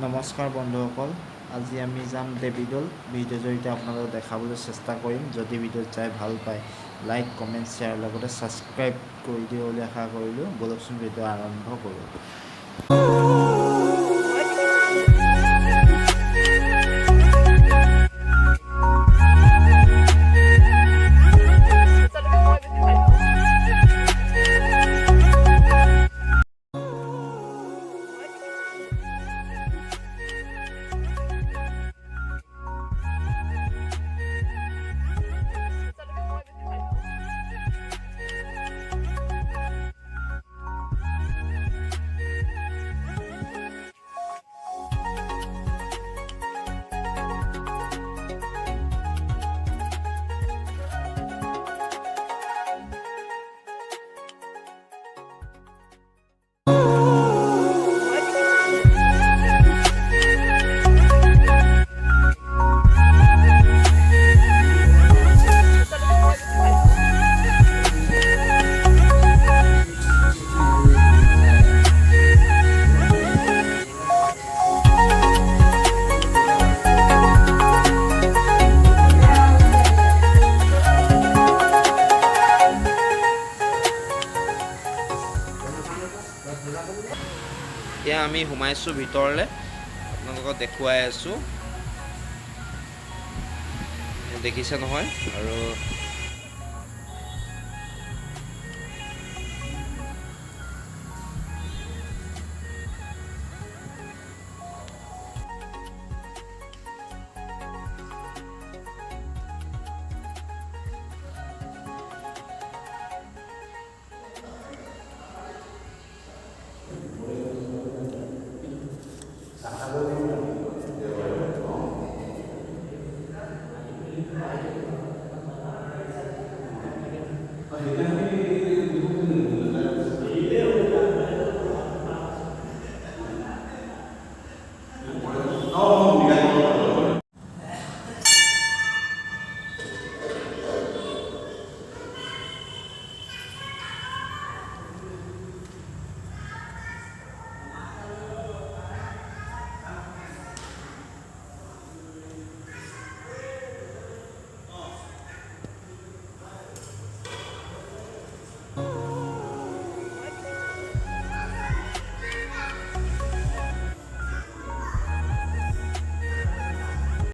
নমস্কাৰ বন্ধুসকল, আজি আমি যাম দেৱীদৌল। ভিডিঅ'ৰ জৰিয়তে আপোনালোকক দেখাবলৈ চেষ্টা কৰিম। যদি ভিডিঅ'ত চাই ভাল পায়, লাইক, কমেণ্ট, শ্বেয়াৰ লগতে ছাবস্ক্ৰাইব কৰি দিব বুলি আশা কৰিলোঁ। ব'লকচোন ভিডিঅ' আৰম্ভ কৰোঁ। এতিয়া আমি সোমাইছোঁ ভিতৰলৈ, আপোনালোকক দেখুৱাই আছোঁ। দেখিছে নহয়, আৰু